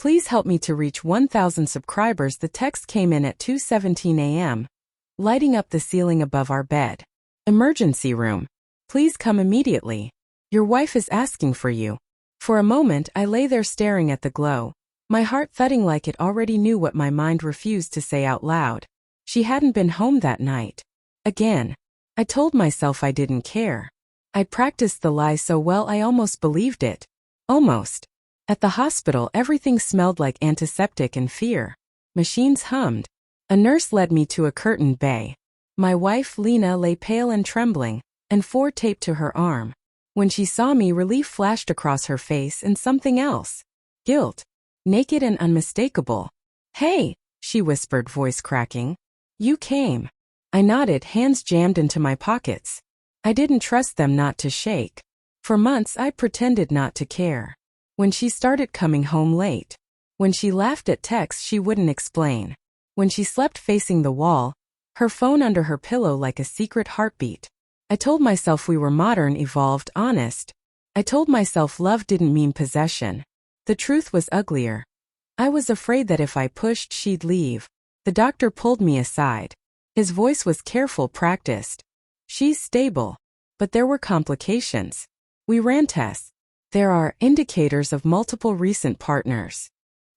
Please help me to reach 1,000 subscribers. The text came in at 2:17 a.m., lighting up the ceiling above our bed. Emergency room. Please come immediately. Your wife is asking for you. For a moment, I lay there staring at the glow, my heart thudding like it already knew what my mind refused to say out loud. She hadn't been home that night. Again. I told myself I didn't care. I'd practiced the lie so well I almost believed it. Almost. At the hospital, everything smelled like antiseptic and fear. Machines hummed. A nurse led me to a curtained bay. My wife, Lena, lay pale and trembling, and 4 taped to her arm. When she saw me, relief flashed across her face and something else. Guilt. Naked and unmistakable. "Hey," she whispered, voice cracking. "You came." I nodded, hands jammed into my pockets. I didn't trust them not to shake. For months I pretended not to care. When she started coming home late. When she laughed at texts she wouldn't explain. When she slept facing the wall, her phone under her pillow like a secret heartbeat. I told myself we were modern, evolved, honest. I told myself love didn't mean possession. The truth was uglier. I was afraid that if I pushed, she'd leave. The doctor pulled me aside. His voice was careful, practiced. "She's stable." But there were complications. We ran tests. "There are indicators of multiple recent partners."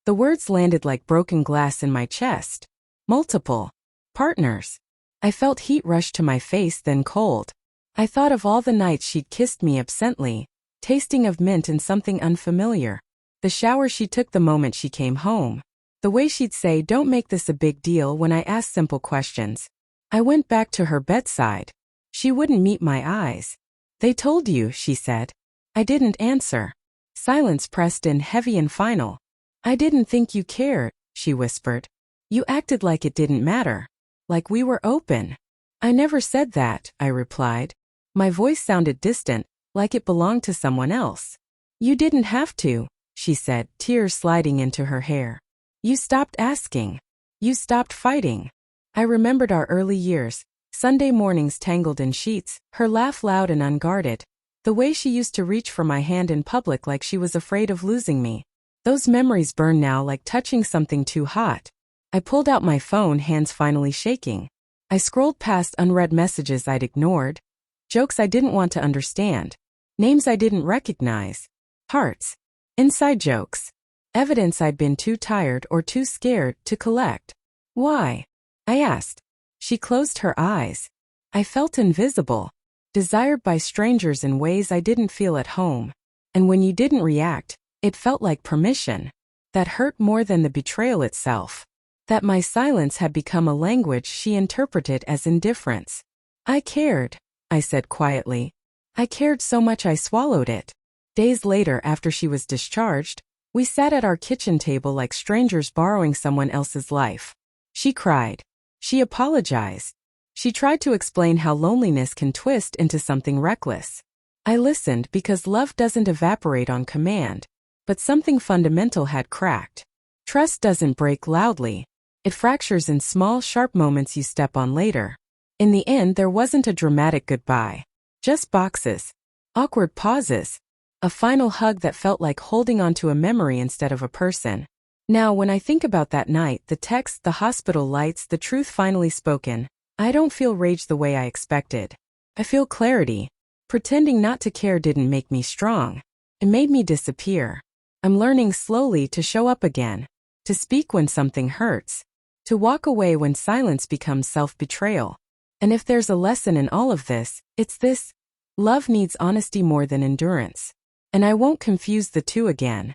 The words landed like broken glass in my chest. Multiple partners. I felt heat rush to my face, then cold. I thought of all the nights she'd kissed me absently, tasting of mint and something unfamiliar. The shower she took the moment she came home. The way she'd say, "Don't make this a big deal," when I asked simple questions. I went back to her bedside. She wouldn't meet my eyes. "They told you," she said. I didn't answer. Silence pressed in, heavy and final. "I didn't think you cared," she whispered. "You acted like it didn't matter. Like we were open." "I never said that," I replied. My voice sounded distant, like it belonged to someone else. "You didn't have to," she said, tears sliding into her hair. "You stopped asking. You stopped fighting." I remembered our early years, Sunday mornings tangled in sheets, her laugh loud and unguarded, the way she used to reach for my hand in public like she was afraid of losing me. Those memories burn now like touching something too hot. I pulled out my phone, hands finally shaking. I scrolled past unread messages I'd ignored, jokes I didn't want to understand, names I didn't recognize, hearts, inside jokes, evidence I'd been too tired or too scared to collect. "Why?" I asked. She closed her eyes. I felt invisible, desired by strangers in ways I didn't feel at home. And when you didn't react, it felt like permission. That hurt more than the betrayal itself. That my silence had become a language she interpreted as indifference. "I cared," I said quietly. "I cared so much I swallowed it." Days later, after she was discharged, we sat at our kitchen table like strangers borrowing someone else's life. She cried. She apologized. She tried to explain how loneliness can twist into something reckless. I listened because love doesn't evaporate on command, but something fundamental had cracked. Trust doesn't break loudly. It fractures in small, sharp moments you step on later. In the end, there wasn't a dramatic goodbye. Just boxes. Awkward pauses. A final hug that felt like holding onto a memory instead of a person. Now, when I think about that night, the text, the hospital lights, the truth finally spoken, I don't feel rage the way I expected. I feel clarity. Pretending not to care didn't make me strong. It made me disappear. I'm learning slowly to show up again. To speak when something hurts. To walk away when silence becomes self-betrayal. And if there's a lesson in all of this, it's this. Love needs honesty more than endurance. And I won't confuse the two again.